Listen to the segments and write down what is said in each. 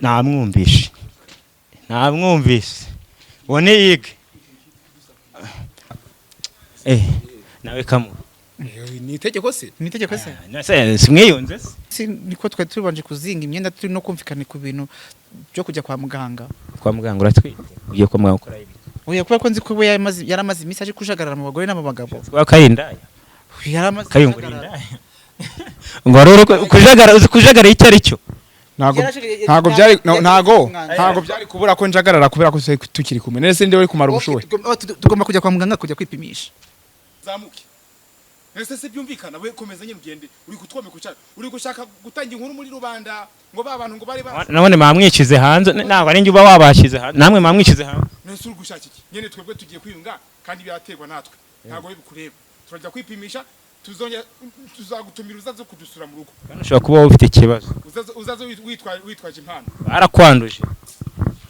namwumvishe ubone yige nawe kamu ni itegeko se simwiyunze niko twari tubanje kuzinga imyenda turi no kumvikana ku bintu byo kujya kwa muganga uratwite ugiye kwa muganga ukora ibi oya kubera ko nzi ko yaramaze iminsi aje kujagarara mu bagore n'abo bagabo kayindaya yaramaze kayungurindaya ngo rero kujagara icyo ari cyo ntago byari kubura ko njagarara kubera ko tukiri kumwe nese ndi we kumara ubushoboye tugomba kujya kwa muganga kujya kwipimisha zamuke nese se byumvikana we komeza nyine ugende uri kutwome kucara uri gushaka gutanga inkuru muri rubanda ngo babantu ngo bari nabone mamwikize hanze ntabwo ari njye uba wabashize hanze namwe mamwikize hanze nese uri gushaka iki nyene twebwe tugiye kwiyunga kandi byaterwa natwe ntago bikureba turajya kwipimisha tuzagutumira uzaze kudusura mu rugo ushobora kuba ufite ikibazo uzaze witwaje impano barakwanduje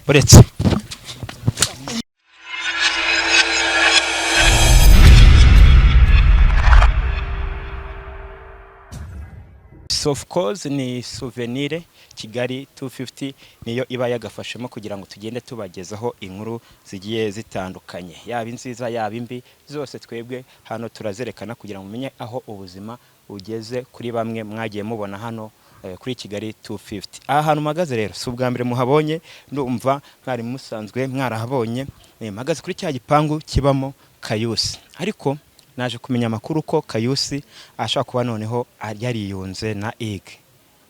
uretse of course ni souvenir Kigali 250 niyo iba yagafashemo kugira ngo tugende tubagezaho inkuru zigiye zitandukanye yaba inziza yaba imbi zose twebwe hano turazerekana kugira ngo umenye aho ubuzima ugeze kuri bamwe mwagiye mubona hano kuri Kigali 250 aha hantu magaze rero si ubwa mbere muhabonye ndumva mwari musanzwe mwarahabonye magaze kuri cya gipangu kibamo Kayusi ariko naje kumenya amakuru ko Kayusi ashaka kuba noneho yariyunze na Ige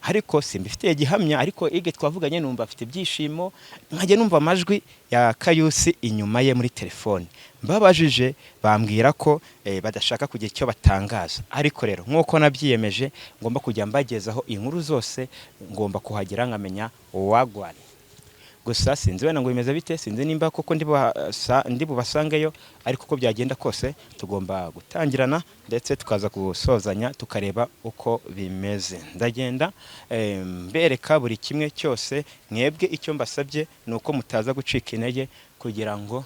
ariko simbifitiye gihamya ariko Ige twavuganye numva afite byishimo nkaje numva amajwi ya Kayusi inyuma ye muri telefone mbabajije bambwira ko badashaka kugira icyo batangaza ariko rero nkuko nabyiyemeje ngomba kujya mbagezaho inkuru zose ngomba kuhagera nkamenya uwagwari gusa sinzi wena ngo bimeze bite sinzi nimba koko ndi bubasangeyo ariko uko byagenda kose tugomba gutangirana ndetse tukaza gusozanya tukareba uko bimeze ndagenda mbereka buri kimwe cyose mwebwe icyo mbasabye nuko mutaza gucika intege kugira ngo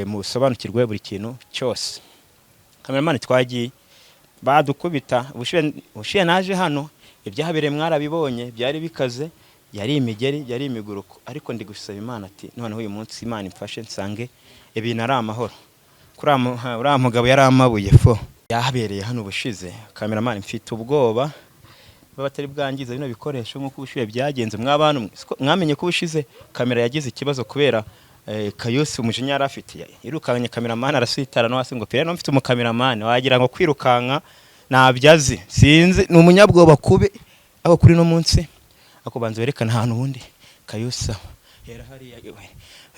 musobanukirwe buri kintu cyose cameraman twagiye badukubita ubushiye naje hano ibyahabereye mwarabibonye byari bikaze yari imigeri yari imiguruko ariko ndi gusaba Imana ati noneho uyu munsi Imana imfashe nsange ibintu ari amahoro kuri uriya mugabo yari amabuye fo yahabereye hano ubushize cameraman mfite ubwoba batari bwangiza bino bikoresho nk'uko ubushiye byagenze mw'abantu mwamenye ko ubushize kamera yagize ikibazo kubera Kayusi umujinya yari afite irukanye cameraman arasitara no hasi ngo pere no mfite umukameraman wagira ngo kwirukanka nabyazi sinzi ni umunyabwoba kube aho kuri no munsi ako banze werekana ahantu ubundi Kayusi yera hari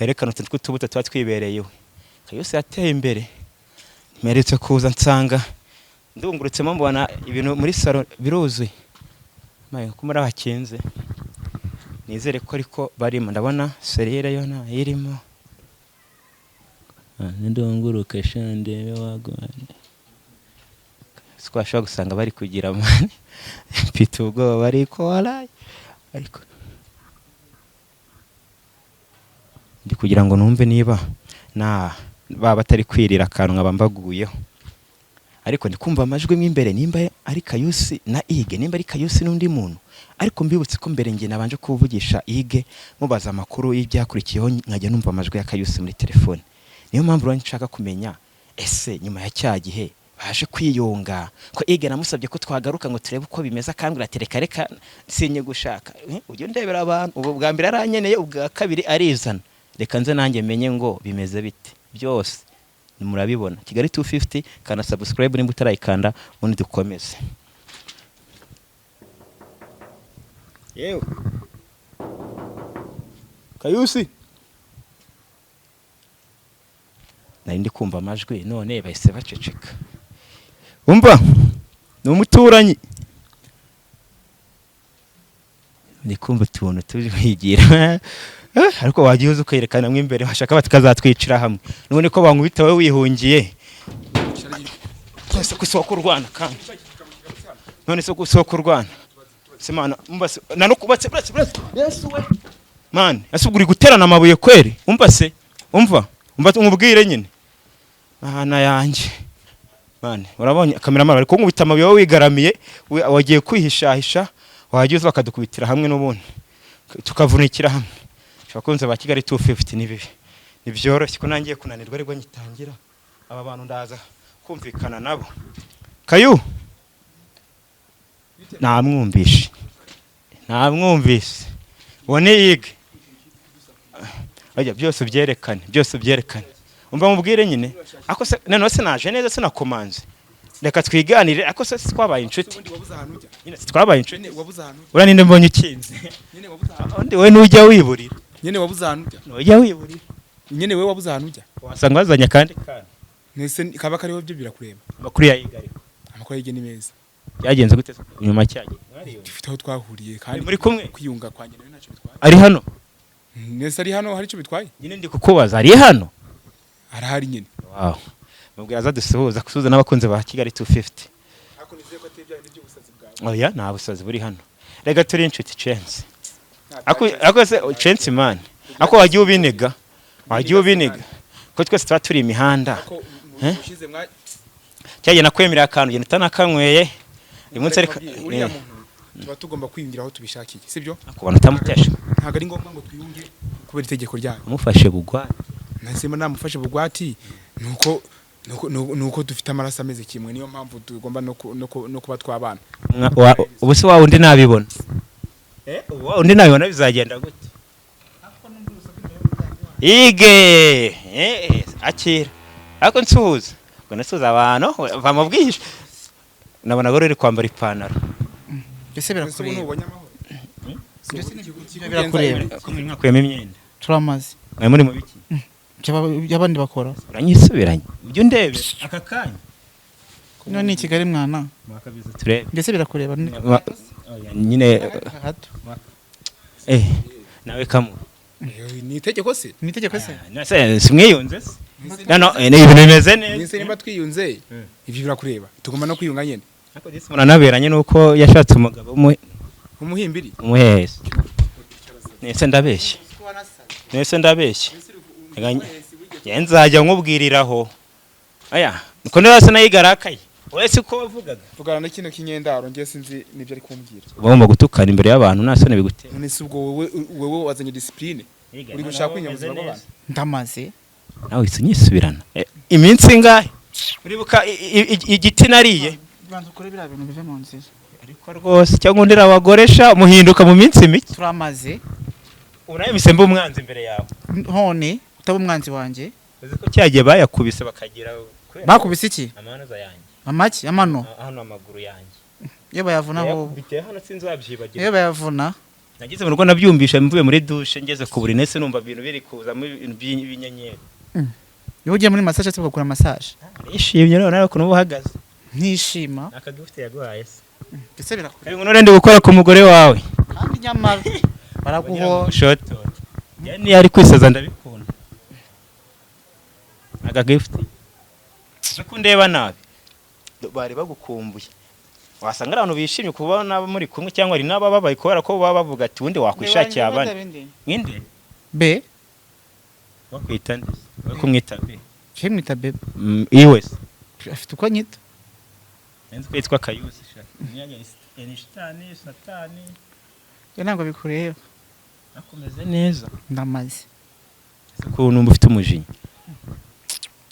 werekana utubuto twa twibereye we Kayusi yateye imbere meretse kuza nsanga ndungurutsemo mbona ibintu muri salo biruzuye maye kumara bakinze nizere ko ariko barimo ndabona serire yo na irimo ndunguruke shande wagwane twashaka gusanga bari kugira mani mfite ubwoba bari ko waraye ariko ndi kugira ngo numve niba baba atari kwirira akantu nkabambaguyeho ariko ndikumva amajwi mw'imbere nimba ari Kayusi na Ige nimba ari Kayusi n'undi muntu ariko mbibutse ko mbere nge nabanje kuvugisha Ige mubaza amakuru y'ibyakurikiyeho nkajya numva amajwi ya Kayusi muri telefone niyo mpamvu rero nshaka kumenya ese nyuma ya cyagihe baje kwiyunga ko Ige namusabye ko twagaruka ngo turebe uko bimeza kandi ratereka reka sinye gushaka ujye ndebera abantu ubu bwa mbere aranyeneye ubwa kabiri arizana reka nze nanjye menye ngo bimeze bite byose murabibona Kigali 250 kana subscribe nimba utarayikanda undi dukomeze yewe Kayusi nari ndi kumva amajwi none bahise baceceka umva ni umuturanyi ndi kumva tuntu turi kwigira ariko wagiye ukerekana mw'imbere bashaka batkazatwicira hamwe none ko bankubita we wihungiye ku isoko Rwanda kandi none se ku isoko Rwanda semana umbase nano kubatse Yesu we man asuburi guterana amabuye kweri umbase umva umubwire nyine ahana yanjye man urabonye cameraman ariko nkubita amabuye wigaramiye wagiye kwihishahisha wagiye bakadukubitira hamwe n'ubundi tukavunikira hamwe. Abakunzi ba Kigali 250 ni bibi nibyoroshye ko nangiye kunanirwa ariko nyitangira aba bantu ndaza kumvikana nabo. Kayu namwumvishe wone yige ajya byose byerekane umva mubwire nyine ako se none se naje neza sinakomanze reka twiganire ako se twabaye inshuti nyine twabaye inshuti uraninde mbonye ukinze undi we nujya wiburira nyene wabuze ahantu ujya nujya wiburira nyene we wabuze ahantu ujya wasanga wazanye kandi nese kaba kariho byo birakureba amakuru yayigari amakuru yige ni meza byagenze gute nyuma cyage dufite aho twahuriye kandi muri kumwe kwiyunga kwanjye nawe ntacyo bitwaye ari hano nese ari hano hari icyo bitwaye nyine ndi kukubaza ari hano arahari nyene wow mubwira za dusuhuza kusuza n'abakunze ba Kigali 250 ako nizeye ko atebya ibyo busazi bwawe oya nta busazi buri hano rega turi inshuti chance ako se chance man ako wagiye ubinega ko twese tuba turi imihanda ushize mwa cyaje nakwemerera akantu genda utanakanyweye imunsi ariko uriya muntu tuba tugomba kwiyungira aho tubishakiye sibyo kubona utamutesha ntago ari ngombwa ngo twiyunge kubera itegeko ryayo umufashe bugwate nasema namufashe bugwati nuko dufite amaraso ameze kimwe niyo mpamvu tugomba no kuba twabana ubu se wawe undi nabibona undi nabibona bizagenda gute ige akira ako nsuhuza ngo nasuhuza abantu bamubwisha nabona gore uri kwambara ipantaro Ese birakureba ubonye amahoro birakureba ko mwakuyemo imyenda turamaze muri mu biki y'abandi bakora uranyisubiranye ibyo ndebe aka kanya none ni Kigali mwana mwakabiza turebe mbese birakureba nyine nawe kamu ni itegeko se se simwiyunze se no ni ibintu bimeze neza nise nimba twiyunze ibyo birakureba tugomba no kwiyunga nyene ariko disi muranaberanye nuko yashatse umugabo umuhimbiri umuhese nese ndabeshye nzajya nkubwiriraho aya niko nirase nayigarakaye wese ko wavugaga vugana na kino kinyendaro ngiye sinzi nibyo ari kumbwira bagomba gutukana imbere y'abantu nasone bigutera none se ubwo wewe wazanye discipline uri gushaka kwinyamuza n'abantu ndamaze nawe isunyisubirana iminsi ingahe uribuka igiti nariye bantu kure bira bintu bive mu nzira ariko rwose cyangwa ndira abagoresha muhinduka mu minsi mike turamaze uraye misembe umwanzi imbere yawe hone utaba umwanzi wanje uzi ko cyagiye bayakubise bakagira bakubise iki amanoza yanjye amaki amano hano amaguru yanjye iyo bayavuna ho biteye hano sinzabyibagira iyo bayavuna nagize mu rugo nabyumvisha mvuye muri douche ngeze ku buri nese numva ibintu biri kuzamo ibintu by'ibinyenyeri iyo ugiye muri massage cyangwa gukora massage ishimye none ariko nubu uhagaze ntishima akagufite yaguhaye se ese birakureba ngo none ndi gukora ku mugore wawe kandi nyamara baraguho shoto yani yari kwisaza ndabikunda akagifite nakundeba nabi bari bagukumbuye wasanga abantu bishimye kubona muri kumwe cyangwa ari nabababaye kubera ko baba bavuga ati wundi wakwishakiye abandi nkinde be wakwita nde kumwita be kimwita be iwese afite uko nyita nzi kwitwa Kayusi Einstein Satani ntabwo bikureba akomeze neza ndamaze ukuntu mufite umujinya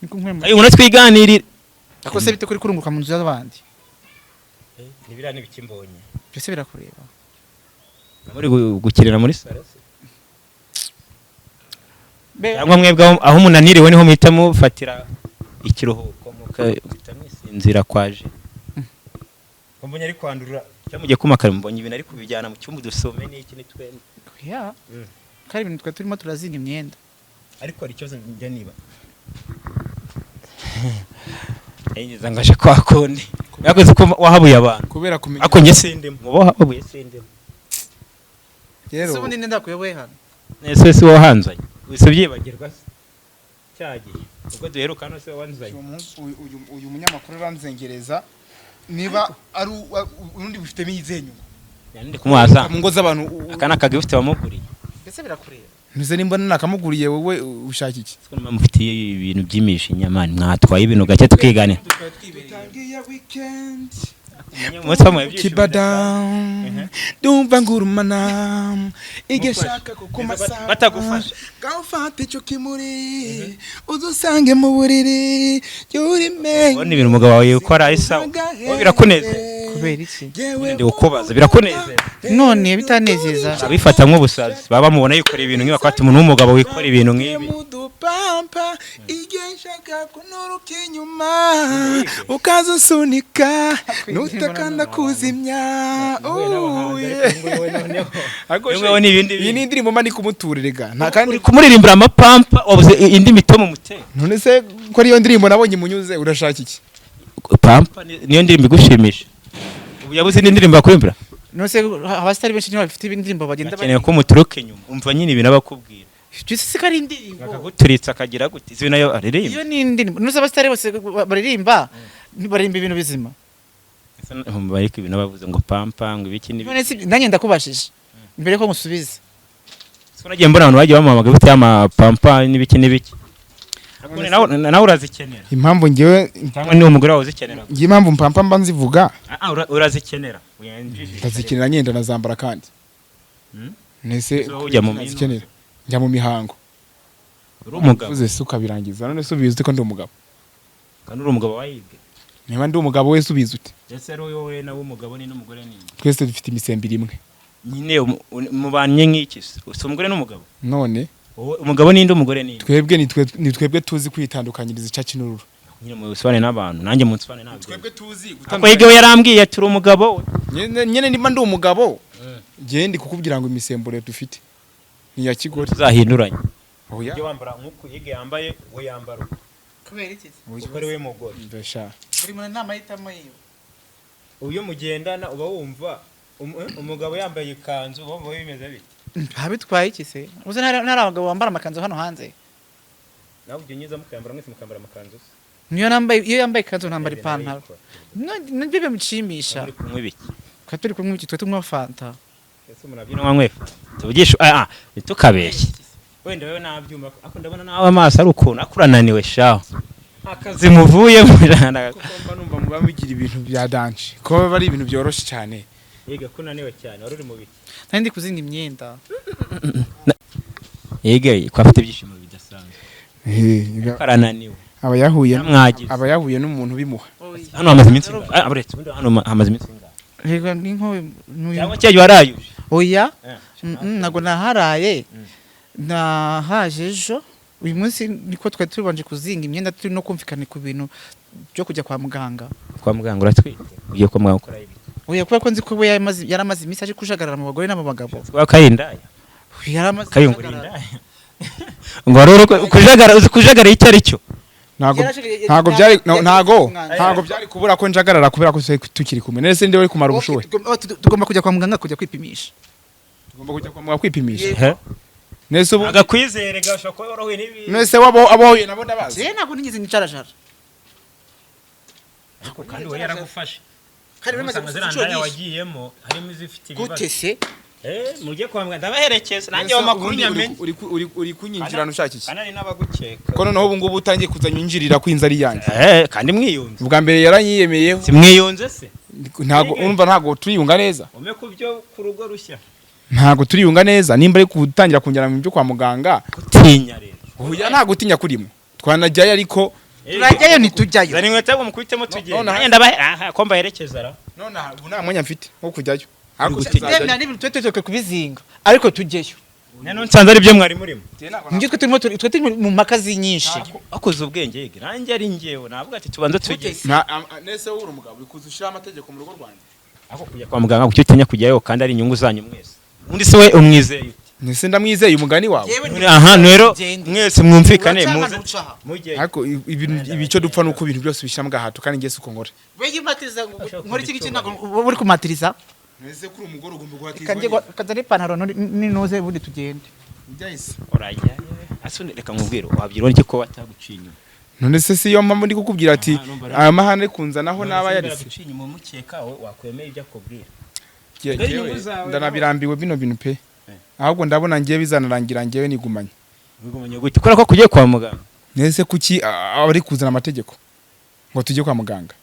niko nkwema ayo una twiganirira ako se bite kuri kurunguka mu nzu y'abandi nibira nibikimbonye byose birakureba muri gukirira muri sare cyangwa mwebwe aho umunaniriwe niho muhita mufatira ikiruhuko mukamwisinzira kwaje mbonye ari kwandurura cyamujye kumakara mbonye ibintu ari kubijyana mu cyumba dusome n'iki nitwende ya kari ibintu twa turimo turazinga imyenda ariko ari cyo njya niba Eyeza ngashe kwa konde yakoze ko wahabuye abantu kubera kumenya ako nge sindimo mubo habuye sindimo rero se ubundi nenda kuyoboye hano nese si wahanzanye wese byibagirwa se cyagiye ubwo duheruka no se wanzanye uyu munyamakuru ranzengereza niba ari urundi bufitemo izenyu yandi kumuhaza mu ngo z'abantu akana kagifite bamuguriye mbese birakureba ntuze nimba nakamuguriye wowe ushaka iki twuma mufitiye ibintu byimisha inyamani mwatwaye ibintu gake tukiganira tutangiye weekend kibadam dumva ngurumana igeshaka kukumasa batagufasha gafata ico kimuri uzusange mu buriri yurime ubona ibintu umugabo wawe ukora ari sawa birakunezeza kubera iki ndi ukubaza birakunezeza none bitanezeza abifata nk'ubusazi baba bamubona yikora ibintu nk'ibi bakata umuntu w'umugabo wikora ibintu nk'ibi pampa igeshaka kunuruka inyuma ukazusunika nutakanda kuzimya yewe n'ibindi iyi ni indirimbo mba ndi kumuturirega nta kandi kumuririmbira amapampa wabuze indi mitomo muteye none se ko ariyo ndirimbo nabonye munyuze urashaka iki pampa niyo ndirimbo igushimisha ubu yabuze indi ndirimbo bakurimbira none se abasitari benshi niba bafite indirimbo bagenda bakeneye ko muturuka inyuma umva nyine ibintu abakubwira Jisi kari indirimbo akaguturitsa akagira gute izo nayo aririmba iyo ni indirimbo none se abasitari bose baririmba baririmba ibintu bizima bariko ibintu bavuze ngo pampa ngo ibiki nibi none se nanjye ndakubashije mbere ko musubiza so nagiye mbona abantu bagiye bamuhamagaye bafite amapampa n'ibiki n'ibiki nawe urazikenera impamvu ngewe cyangwa ni umugore wawe uzikenera ngiye impamvu mpampa mba nzivuga urazikenera ndazikenera nyenda nazambara kandi nese ujya mu zikenera njya mu mihango uri umugabo uze suka birangiza none subize ko ndi umugabo kandi uri umugabo wayibwe niba ndi umugabo we subize ute ese ari wowe nawe umugabo ni n'umugore ni twese dufite imisembiri imwe nyine mubanye nk'iki se umugore n'umugabo none umugabo n'indi umugore n'indi twebwe ni twebwe tuzi kwitandukanyiriza ica kinururu nyine mu bisobanure n'abantu nanjye mu bisobanure ntabwo twebwe tuzi kuko yige yarambwiye turi umugabo we nyene nimba ndi umugabo ngiye ndi kukubwira ngo imisemburo dufite ni ya kigori tuzahinduranye oya ujye wambara nk'uko yige yambaye we yambara kubera iki uko ari we mugore mbesha buri muntu nama hitamo yiwe uyo mugendana uba wumva umugabo yambaye ikanzu uba bimeze bite habitwaye iki se uzi ntari abagabo bambara amakanzu hano hanze nawe ujye nyiza mukambara mwese mukambara amakanzu niyo nambaye iyo yambaye ikanzu ntambara ipantaro nibyo bimushimisha muri kumwe biki kwa turi kumwe iki twe tunywa fanta ese umuntu abyina nkwefu tuvugisha tukabeshye wenda wewe nabyumva ako ndabona nawe amaso ari ukuntu akurananiwe shaho akazi muvuye mujana kuko numva muba mugira ibintu bya danje ko bari ibintu byoroshe cyane yega kunaniwe cyane wari uri mu biki nari ndi kuzinga imyenda yega ko afite ibyishimo bidasanzwe karananiwe abayahuye n'umuntu bimuha hano hamaze iminsi aburetse hano hamaze iminsi yega ninko cyangwa cyaje warayuje oya nago naharaye nahaje ejo uyu munsi niko twari tubanje kuzinga imyenda turi no kumvikana ku bintu byo kujya kwa muganga uratwite ugiye kwa muganga ukora ibi oya kubera ko nzi ko yaramaze iminsi aje kujagarara mu bagore no mu bagabo twakayindaya yaramaze kayungurindaya ngo rero kujagara icyo ari cyo ntago byari kubura ko njagarara kubera ko tukiri kumwe nese ndi we kumara ubushuhe tugomba kujya kwa muganga kujya kwipimisha nese ubu agakwizere gashaka ko worowe nibi nese wabohoye nabo ndabazi ntabwo nigeze nicarajara kandi we yaragufashe kandi bamaze kuzirandaya wagiyemo harimo izifite ibibazo gute se mujye kwa muganga ndabaherekeza nanjye wa makuru nyamenye uri kunyinjirana ushaka iki kandi nabagukeka ko noneho ubu ngubu utangiye kuzanyinjirira kwinza ari yanjye kandi mwiyunze ubwa mbere yaranyiyemeyeho si mwiyunze se ntago turiyunga neza ume ku byo ku rugo rushya ntago turiyunga neza nimba ari gutangira kunjyana mu byo kwa muganga gutinya rero oya ntago utinya kurimo twanajyayo ariko turajyayo ntitujyayo zari inkweto ngo mukubitemo tugenda nanjye ndabahe ko mbaherekeza ra none ubu nta mwanya mfite wo kujyayo ndemera n'ibintu twe kubizinga ariko tujyeyo none nsanze ari byo mwari murimo njye twe turi mu makazi nyinshi akoze ubwenge yige nanjye ari ngewe navuga ati tubanze tujye nese wowe uri umugabo uri kuzushyira amategeko mu rugo rwanjye ako kujya kwa muganga kucyo utinya kujyayo kandi ari inyungu zanyu mwese undi se we umwizeye nese ndamwizeye umugani wawe aha rero mwese mwumvikane muze mujye ariko ibico dupfa nuko ibintu byose bishyira gahato kandi ngiye suko nkora wege matiriza nkora iki gice ntago uri kumatiriza nese kuri umugore ugomba guhatiriza kazane ipantaro n'inoze bundi tugende byahise orajya asune reka nkubwire wabyirwa n'iki ko wataguciye inyuma none se si yo mpamvu ndi kukubwira ati aya mahane kunzanaho naba yarise guciye inyuma mukeka wakwemeye ibyo akubwira ndanabirambiwe bino bintu pe ahubwo ndabona ngiye bizanarangira ngewe nigumanye gute kubera ko kugiye kwa muganga nese kuki ari kuzana amategeko ngo tujye kwa muganga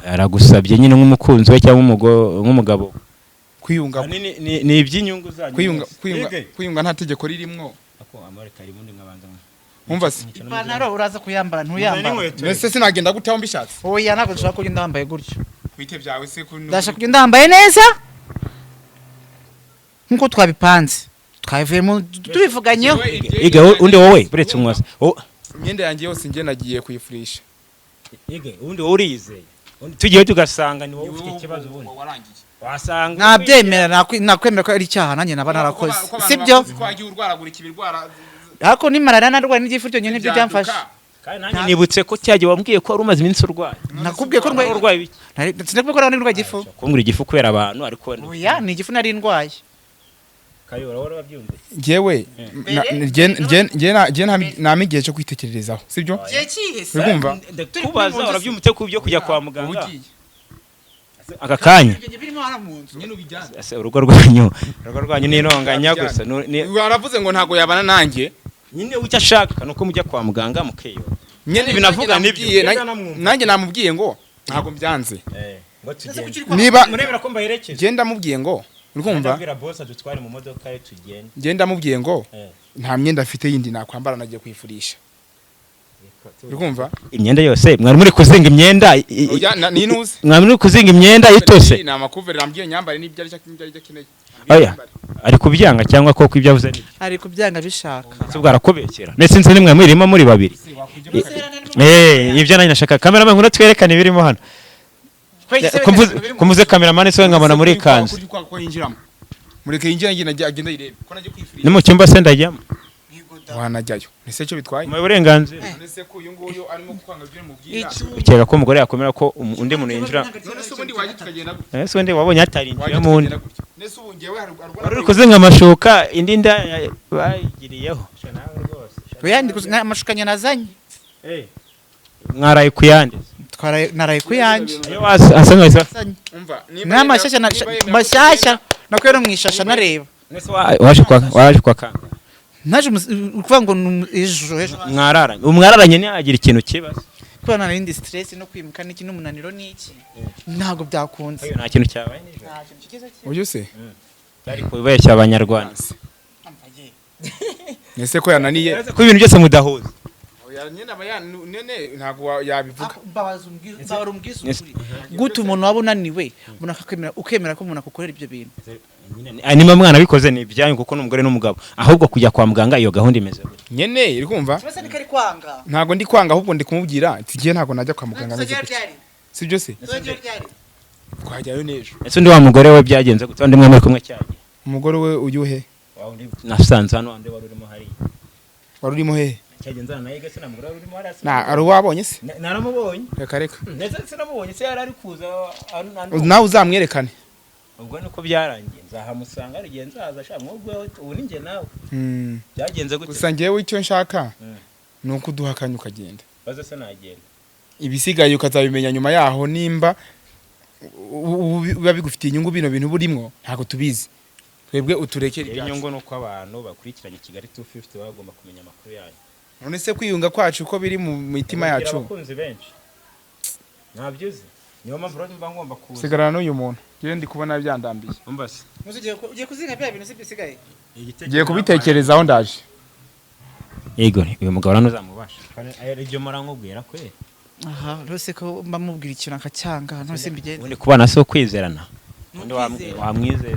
aragusabye nyine nk'umukunzi we cyangwa nk'umugabo kwiyunga ni iby'inyungu zanyu kwiyunga nta tegeko ririmwo ako amareka ribundi nkabanza umva se ipantaro uraza kuyambara ntuyambara mbese sinagenda gutaho mbishatse oya ntabwo nshaka kugenda wambaye gutyo bite byawe se ndashaka kugenda wambaye neza nkuko twabipanze twavuyemo tubivuganyeho ige undi wowe buretse umwasa imyenda yanjye yose njye nagiye kuyifurisha ige undi wowe uriyizeye tugiye tugasanga ni wowe ufite ikibazo ubundi warangiye wasanga nabyemera nakwemera ko ari icyaha nanjye naba narakoze sibyo twagiye urwaragura ikibirwara ariko nimarara narwaye n'igifu cyonyine nibyo byamfashe kandi nanjye nibutse ko cyagiye wambwiye ko wari umaze iminsi urwaye nakubwiye ko urwaye biki sinakubwiye ko narwaye igifu kumbura igifu kubera abantu ariko oya ni igifu nari ndwaye kayora wari wabyumvise njyewe nta igihe cyo kwitekererezaho sibyo urumva kubaza urabyumute ku byo kujya kwa muganga aka kanya urugo rwanyu ni intonganya gusa waravuze ngo ntago yabana nanjye nyine icyo ashaka nuko mujya kwa muganga mukeyo nyine binavuga nibyo nanjye namubwiye ngo ntago mbyanze ngo tugende niba murebera ko mbaherekeje genda mubwiye ngo urumva ndabwira boss adutware mu modoka ye tugende genda mubwiye ngo nta myenda afite yindi nakwambara nagiye kwifurisha urumva imyenda yose mwari muri kuzinga imyenda ninuze mwari muri kuzinga imyenda itose ni amakuveri ambwiye nyambare n'ibyo ari akeneye oya ari kubyanga cyangwa koko ibyo avuze ni ari kubyanga bishaka cyo bwarakobekera ndetse nse nimwe mwirimo muri babiri ibyo nanjye nashaka cameraman ngo twerekane birimo hano kumvuze cameraman se nkabona muri kanzu mureke yinjira agenda yirebe ko nagiye kwifurira ni mu cyumba se ndajyamo wanajyayo ese cyo bitwaye mu burenganzira ese ko uyu nguyu arimo kwanga byo mubwira ukeka ko umugore yakomera ko undi muntu yinjira none ubundi waje tukagenda ese undi wabonye atarinjira mu ndi nese ubu ngewe ari kuzinga amashuka indi nda bayigiriyeho oya ndi kuzinga amashuka nazanye mwaraye kuyandi naraye kuyanjye ayo asanga isa umva mashyashya nakwero mwishasha nareba waje kwa kanga naje ukuvuga ngo ejo umwararanye ntiyagira ikintu kibazo kuba narindi stress no kwimuka n'iki n'umunaniro n'iki ntago byakunze nta kintu cyabaye uyu se cyari kubeshya abanyarwanda nese ko yananiye ko ibintu byose mudahuza ntabwo yabivuga gute umuntu waba unaniwe ukemera ko umuntu akukorera ibyo bintu niba mwana bikoze ni ibyanyu kuko n'umugore n'umugabo ahubwo kujya kwa muganga iyo gahunda imeze gute nyene iri kumva ntago ndi kwanga ahubwo ndi kumubwira tugiye ntago najya kwa muganga neze sibyo se twajyayo nejo ese undi wa mugore we byagenze gute undi mwemere kumwe cyane umugore we uyuhe nasanze hano wande wari urimo hariya wari urimo he cyagenzana naye gase namugore wari urimo hariya na ari wabonye se naramubonye reka ndetse sinamubonye se yari ari kuza nawe uzamwerekane ubwo nuko byarangiye nzahamusanga ari gihe nzaza sha mwubwo ubu ninjye nawe byagenze gute gusa ngewe icyo nshaka ni uko uduhakanya ukagenda baze se nagenda ibisigaye ukazabimenya nyuma yaho nimba biba bigufitiye inyungu bino bintu burimo ntago tubizi twebwe uturekere inyungu nuko abantu bakurikiranye Kigali 250 bagomba kumenya amakuru yayo none se kwiyunga kwacu ko biri mu mitima yacu abakunzi benshi ntabyuze niyo mpamvu rero mba ngomba kuza sigarana n'uyu muntu ngiye ndi kubona byandambiye umbase ugiye kuzinga bya bintu sibisigaye ngiye kubitekerezaho ndaje yego uyu mugabo rano uzamubasha ibyo murankubwira kwe aha rose ko mbamubwira ikintu akacyanga none se mbigenze ubundi kubana so kwizerana undi wamwizeye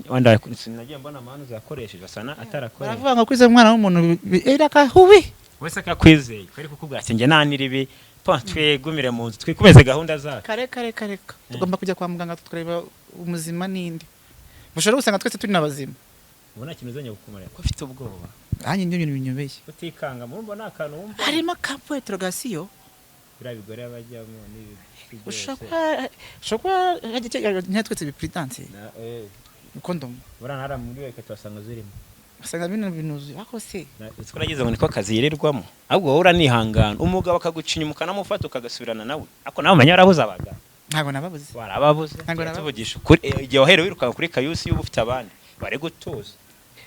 wanda sinagiye mbona amahano zakoresheje asana atarakora baravuga ngo kwizera umwana w'umuntu eraka hubi wese akakwizeye kwari kukubwira ati nge nanira ibi twegumire mu nzu twikomeze gahunda zacu kare tugomba kujya kwa muganga tukareba umuzima n'indi bushobora gusanga twese turi n'abazima ubona ikintu uzanye gukumara ko afite ubwoba nanjye nibyo bintu binyobeye utikanga murumva nta kantu wumva harimo kampo interrogation bira bigore abajyamo n'ibi ushaka ntitwetse bipuritanse kondomu buranara muri weke twasanga zirimo asanga bino bintu ako se utwo nagize ngo niko kazi yirirwamo ahubwo wowe uranihangana umugabo akaguca inyuma ukanamufata ukagasubirana nawe ako nawe umenya warabuze abaga ntago nababuze warababuze tuvugisha igihe waherewe wirukanka kuri kayusi y'ubu ufite abandi bare gutuza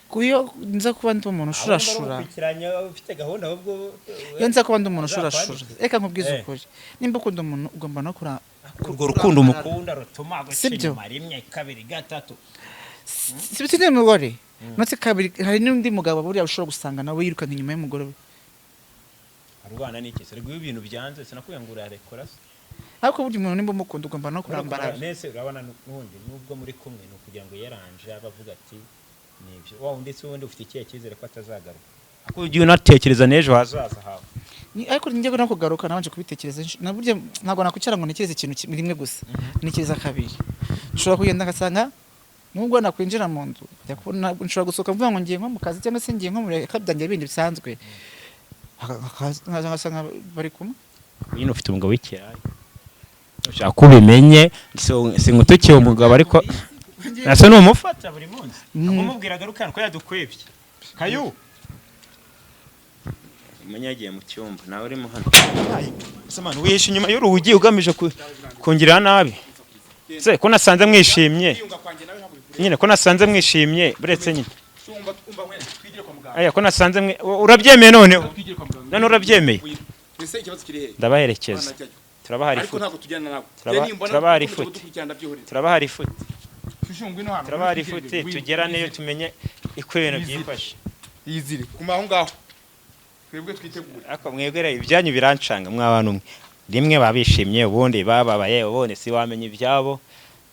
kuyo nza kuba ndi umuntu ushurashura ufite gahunda ahubwo iyo nza kuba ndi umuntu ushurashura reka nkubwize ukuri nimba ukunda umuntu ugomba no kura urwo rukundo umukunda rutuma Sibyo. agushinyuma rimwe kabiri gatatu sibiti n'umugore notse kabiri hari n'undi mugabo buriya ushobora gusanga nawe yirukanka inyuma y'umugore we arwana n'iki se rwo ibintu byanze sinakubwiye ngo urarekora se ariko burya umuntu nimba umukunda ugomba no kurambara nese urabona n'ubundi nubwo muri kumwe no kugira ngo yaranje abavuga ati nibyo wa ndetse ubundi ufite ikihe cyizere ko atazagaruka ako ugiye unatekereza n'ejo hazaza hawe ariko njye no kugaruka nabanje kubitekereza na burya ntabwo nakwicara ngo ntekereze ikintu rimwe gusa ntekereza kabiri nshobora kugenda ngasanga nubwo nakwinjira mu nzu nshobora gusohoka mvuga ngo ngiye nko mu kazi cyangwa se ngiye nko muri kabyanjye bindi bisanzwe ngasanga bari kumwe nyine ufite umugabo w'ikirayi ushaka kubimenye singutukiye umugabo ariko nasa n'umufata buri munsi akumubwira garuka ko yadukwebye kayu umunyagiye mu cyumba nawe urimo hano samana wihishe inyuma y'urugi ugamije kungirira nabi se ko nasanze mwishimye nyine ko nasanze mwishimye buretse nyine aya ko nasanze urabyemeye noneho none urabyemeye ndabaherekeza turabahari ifuti turabahari ifuti turabahari ifuti turabahari ifuti tugera niyo tumenye uko ibintu byifashe yizire kuma aho ngaho twebwe twitegura ariko mwebwe ibyanyu birancanga mw'abantu mwe rimwe babishimye ubundi bababaye ubundi si wamenye ibyabo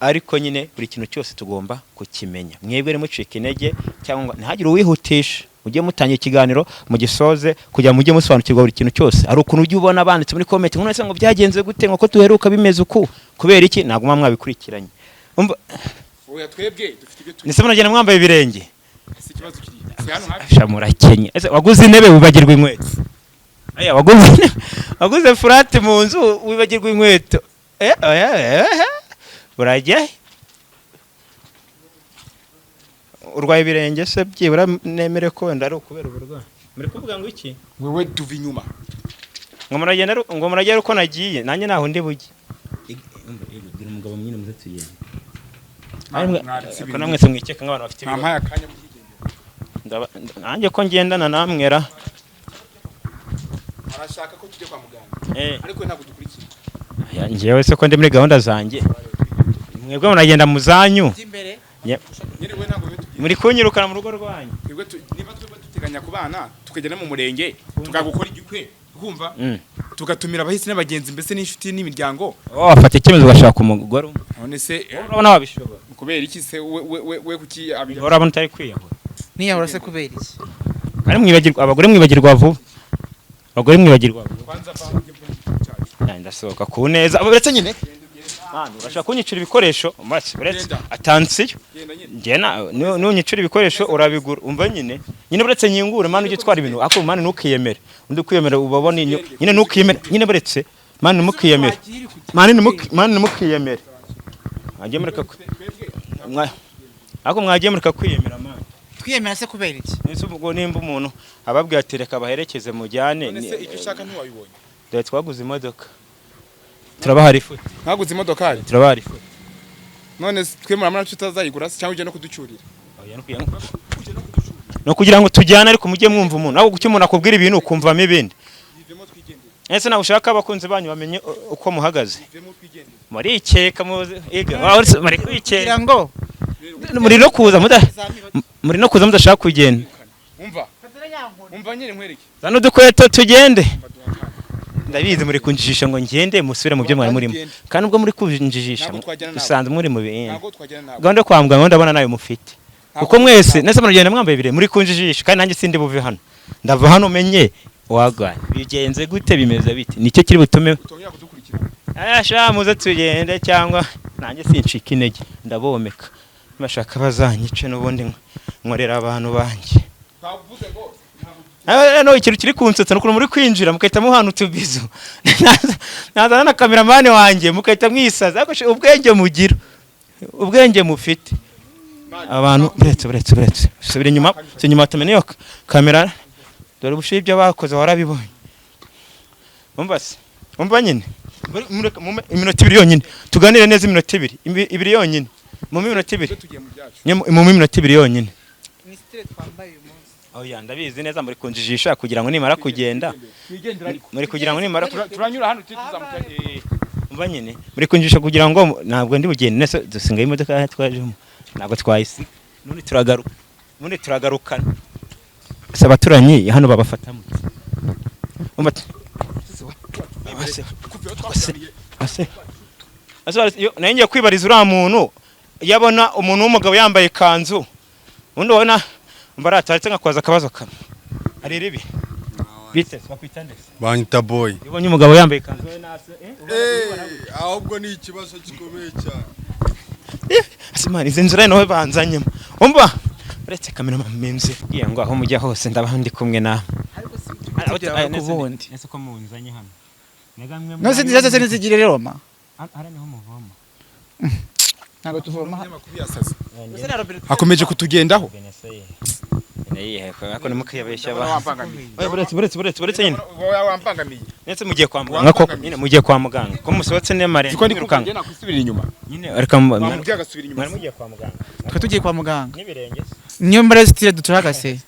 ariko nyine buri kintu cyose tugomba kukimenya mwebwe rimucika intege cyangwa ntihagire uwihutisha ujye mutangira ikiganiro mu gisoze kugira mujye musobanukirwa buri kintu cyose ari ukuntu ujye ubona abanditse muri comment ngo nese ngo byagenze gute ngo ko tuheruka bimeze uku kubera iki ntabwo mwabikurikiranye umva oya twebwe dufite ibyo nise munagenda mwambaye ibirenge si ikibazo kiri si hano hafi shamurakenye ese waguze intebe wibagirwa inkweto aya waguze furate mu nzu wibagirwa inkweto urajya urwaye ibirenge se byibura nemere ko wenda ari ukubera uburwayi muri kuvuga ngo iki wewe tuva inyuma ngo muragenda uko nagiye nanjye naho ndi bujye bwira umugabo mwine muze tugende ko namwe se mwikeka nk'abantu bafite ibibazo ntampaye akanya nanjye ko ngendana namwera arashaka ko tujye kwa muganga ariko ntabwo dukurikira njyewe se ko ndi muri gahunda zanjye mwebwe muragenda mu zanyu muri kunyirukana mu rugo rwanyu niba twebwe duteganya ku bana tukagenda mu murenge tukagukora igikwe kumva tugatumira abahisi n'abagenzi mbese n'inshuti n'imiryango wafata icyemezo ugashaka umugore umwe none se urabona wabishobora kubera iki se we kuki urabona utari kwiyahura niyahura se kubera iki ari mwibagirwa abagore mwibagirwa vuba abagore mwibagirwa vuba ndasohoka ku neza uretse nyine urashaka kunyicira ibikoresho uretse atansiyo nunyicira ibikoresho urabigura umva nyine buretse nyingure mani ujye utwara ibintu ako mani ntukiyemere undi kwiyemera ubabone nyine ntukiyemere nyine buretse mani ntukiyemere mani ntukiyemere mwagiye mureka ako mwagiye mureka kwiyemera mani twiyemera se kubera iki nese ubwo nimba umuntu ababwira ati reka baherekeze mujyane nese icyo ushaka ntiwabibonye dore twaguze imodoka turabahari ifuti ntaguze imodoka turabahari ifuti none twe muramana tutazayigura cyangwa uje no kuducyurira no kugira ngo tujyane ariko mujye mwumva umuntu aho gucyo umuntu akubwira ibintu ukumvamo ibindi ese nawe ushaka abakunzi banyu bamenye uko muhagaze muri ikeka muri kwikeka ngo muri no kuza mudashaka kugenda umva nyine nkwereke zano dukweto tugende ndabizi muri kunjijisha ngo ngende musubire mu byo mwari murimo kandi ubwo muri kunjijisha dusanzwe muri mu bindi gahunda kwa muganga ndabona nayo mufite kuko mwese nese muragenda mwambaye ibire muri kunjijisha kandi nanjye sindi buve hano ndava hano menye wagwaye bigenze gute bimeze biti nicyo kiri butume sha muze tugende cyangwa nanjye sincika intege ndabomeka bashaka bazanyice n'ubundi nkorera abantu banjye no ikintu kiri kunsetsa nuko muri kwinjira mukahita muhana utubizo nazana na kameramani wanjye mukahita mwisaza ariko ubwenge mugira ubwenge mufite abantu buretse subira inyuma tumenye iyo kamera dore ubushiye ibyo bakoze warabibonye umva nyine iminota ibiri yonyine tuganire neza iminota ibiri yonyine mu minota ibiri yonyine oya ndabizi neza muri kunjijisha kugira ngo nimara kugenda muri kugira ngo nimara turanyura hano tuzamuka umva nyine muri kunjijisha kugira ngo ntabwo ndi bugende nese dusinga imodoka twajemo ntabwo twayisi none turagarukana ese abaturanyi hano babafatamo umva nayo ngiye kwibariza uriya muntu yabona umuntu w'umugabo yambaye ikanzu ubundi ubona mbaratatse nkakwaza akabazo kamwe ari ribi bite bakwita ndetse banyita boy ubonye umugabo yambaye ikanzu we nase ahubwo ni ikibazo gikomeye cyane asimani izi nzira nawe banzanyemo umva uretse kamera mamenze ngiye ngo aho mujya hose ndabaho ndi kumwe nawe kubundi ese ko munzanye hano nose ndizaze nizigire rero ma ara niho muvoma ntabwo tuvoma akomeje kutugendaho ako nimukiyabeshya buretse nyine wampangamiye netse mugiye kwa muganga koko nyine mugiye kwa muganga ko musohotse ne mare siko ndi kukanga nakwisubira inyuma nyine ariko mubwiye agasubira inyuma mugiye kwa muganga twe tugiye kwa muganga n'ibirenge niyo mbere zitire duturagase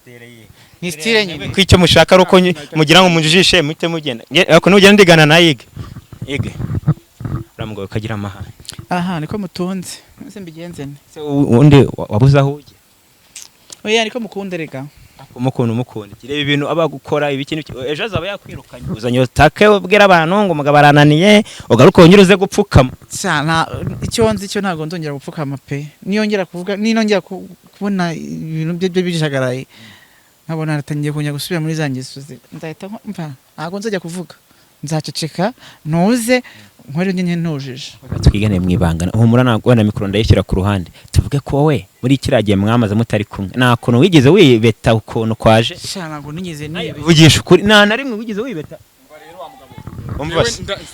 ni style nyine ko icyo mushaka ari uko mugira ngo mujijishe muhite mugenda ako nugenda ndigana na yige uramugoye ukagira amahane aha niko mutunze nse mbigenze se undi wabuze aho ujye oya niko mukunde rega umukunde kireba ibintu aba gukora ibiki ejo azaba yakwirukanye uzanye utake ubwira abantu ngo umugabo arananiye ugaruka unyuruze gupfukama cyana icyo nzi cyo ntago ndongera gupfukama pe niyongera kuvuga ninongera kubona ibintu bye bijagaraye nkabona aratangiye kunya gusubira muri zangeso ndahita mva ntago nzajya kuvuga nzaceceka ntuze nkwere nyine ntujije twigane mwibangana humura nagwa na mikro ndayishyira ku ruhande tuvuge ko wowe muri kiragiye mwamaze mutari kumwe nta kuntu wigeze wibeta ukuntu kwaje ntago nigeze nibe vugisha ukuri nta rimwe wigeze wibeta umva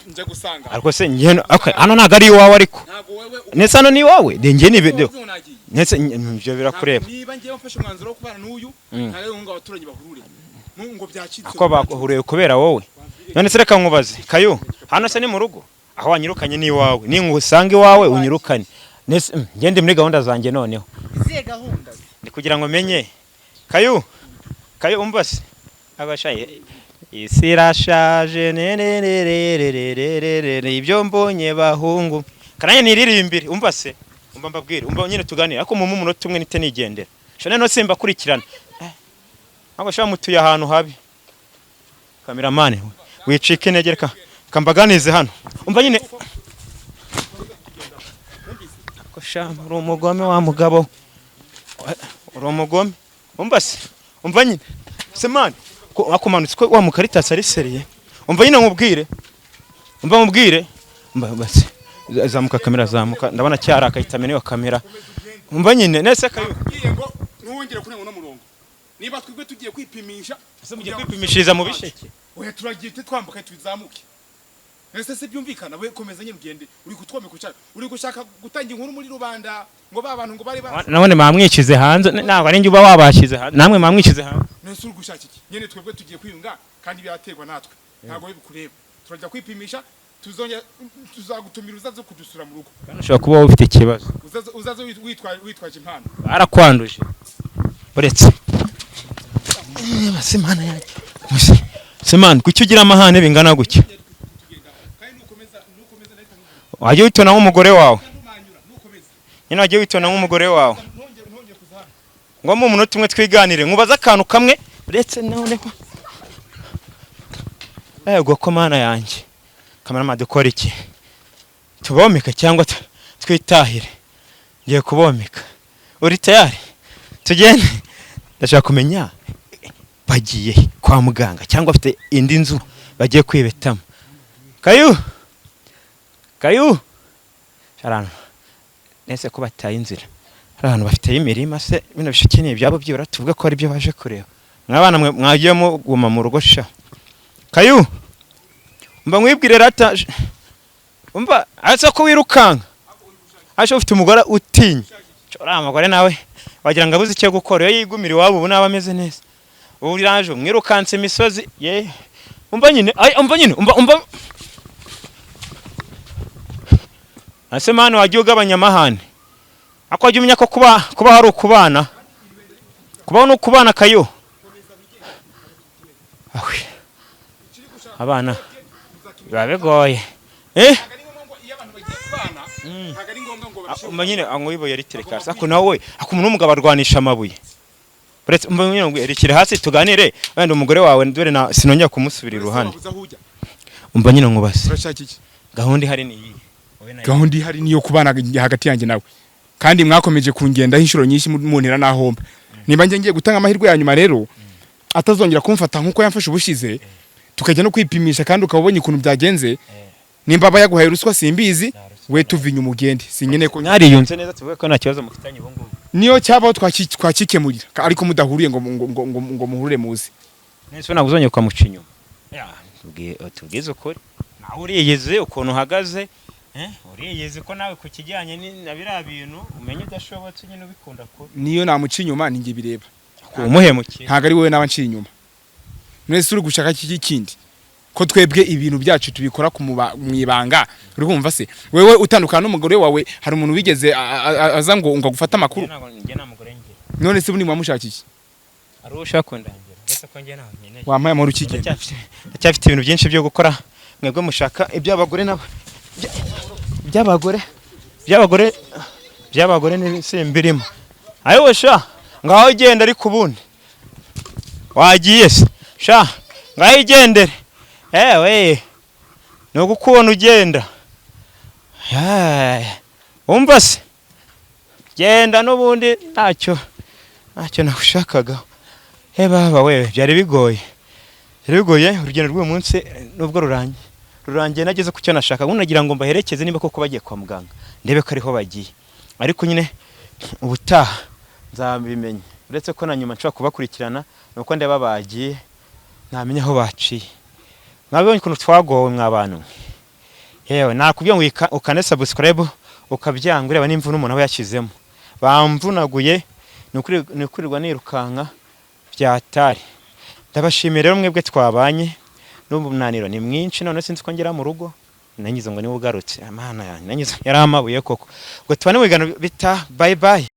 nje gusanga ariko se njye hano ntago ari iwawe ariko nese hano ni iwawe dengiye nibe nese ibyo birakureba niba ngiye mfashe umwanzuro wo kubana n'uyu ntawe ngo abaturage bahurure ngo byacitse ako bahuriye kubera wowe none se reka nkubaze kayo hano se ni mu rugo aho wanyirukanye ni iwawe ningusanga iwawe unyirukane nese ngende muri gahunda zanjye noneho izihe gahunda ndi kugira ngo menye kayo umva se abashaye isi irashaje ibyo mbonye bahungu karanye niririmbire umva se umva mbabwire umva nyine tuganire ako mu munota umwe nite nigendera shone no simba kurikirana abasha mutuye ahantu habi kameramane wicike negereka kambaganize hano umva nyine akosha uri umugome wa mugabo uri umugome umva se umva nyine se man ko akumanutse ko wa mukaritasi ari seriye umva nyine nkubwire umva base zamuka kamera zamuka ndabona cyara akayitamene yo kamera umva nyine nese kayo ngo ntuwongere kunenga no murongo niba twebwe tugiye kwipimisha ese mugiye kwipimishiriza mu bisheke oya turagiye twambuka tuzamuke nese se byumvikana we komeza nyine ugende uri kutwome kucara uri gushaka gutanga inkuru muri rubanda ngo ba bantu ngo bari nabone mamwikize hanze ntabwo ari njye uba wabashize hanze namwe mamwikize hanze nese uri gushaka iki nyine twebwe tugiye kwiyunga kandi byaterwa natwe ntabwo bikureba turajya kwipimisha tuzagutumira uzaze kudusura mu rugo ushobora kuba wowe ufite ikibazo uzaze witwaje impano barakwanduje uretse semana yanjye semana kuki ugira amahane bingana gutya wajye witona nk'umugore wawe nyine wajye witona nk'umugore wawe ngo mu munota umwe twiganire nkubaze akantu kamwe uretse noneho yego ko mana yanjye kameramani dukora iki tubomeka cyangwa twitahire ngiye kubomeka uri tayari tugende ndashaka kumenya bagiye kwa muganga cyangwa afite indi nzu bagiye kwibetamo kayu harano nese ko bataye inzira harano bafite imirima se bino bishikiniye byabo byura tuvuge ko ari byo baje kureba mwabana mwagiye mu guma mu rugo sha kayu umva mwibwire rata umva ase ko wirukanga asho ufite umugore utinya cora amagore nawe wagira ngo abuze icyo gukora iyo yigumira iwabo ubu naba ameze neza ubu riraje mwirukanse imisozi ye umva nyine umva ase mane wagiye ugabanya amahane ako wajya umenya ko kuba hari ukubana kubaho no kubana kayo ahwe abana biba bigoye nyine anywiboye ritereka hasi ako nawe umuntu w'umugabo arwanisha amabuye uretse nyine ngo erekere hasi tuganire wenda umugore wawe dore na sinongera kumusubira iruhande umva nyine nkubase urashaka iki gahunda ihari ni iyi gahunda ihari niyo kubana hagati yanjye nawe kandi mwakomeje kungendaho inshuro nyinshi muntera nahomba niba ngiye gutanga amahirwe ya nyuma rero atazongera kumfata nkuko yamfashe ubushize tukajya no kwipimisha kandi ukabonye ukuntu byagenze nimba bayaguhaye ruswa simbizi we tuvinye umugende sinyene ko mwariyunze neza tuvuge ko nta kibazo mufitanye ubu ngubu niyo cyabaho twakikemurira ariko mudahuriye ngo muhure muzi nese ntabwo uzongera ukamuca inyuma tubwize ukuri nawe uriyeze ukuntu uhagaze uriyeze ko nawe ku kijyanye na biriya bintu umenye udashobotse nyine ubikunda ko niyo namuca inyuma ninjye bireba umuhemukiye ntabwo ari wowe n'aba nciye inyuma mwese uri gushaka iki kindi ko twebwe ibintu byacu tubikora mu ibanga uri kumva se wewe utandukana n'umugore wawe hari umuntu wigeze aza ngo gufata amakuru none se buni mwamushakiye ari ushaka kundangira gusa ko ngiye naho nyine wampaye amahoro ukigenda ndacyafite ibintu byinshi byo gukora mwebwe mushaka iby'abagore nabo by'abagore ni simbirimo ayo sha ngaho igenda ariko ubundi wagiye se sha ngaho igendere we no gukubona ugenda umva se genda n'ubundi ntacyo nagushakaga baba we byari bigoye urugendo rw'uyu munsi nubwo rurangiye nageze ku cyo nashaka nagira ngo mbaherekeze niba koko bagiye kwa muganga ndebe ko ariho bagiye ariko nyine ubutaha nzabimenya uretse ko na nyuma nshobora kubakurikirana nuko ndeba bagiye ntamenya aho baciye mwabonye ukuntu twagowe mw'abantu yewe nakubwiye ngo ukane subscribe ukabyanga ureba n'imvune umuntu aba yashyizemo bamvunaguye ni ukurirwa nirukanka byatari ndabashimira rero mwebwe twabanye n'ubunaniro ni mwinshi none sinzi ko ngera mu rugo nanyize ngo niwe ugarutse amana yanjye nanyize yari amabuye koko ngo tubane mu biganiro bita bye bye.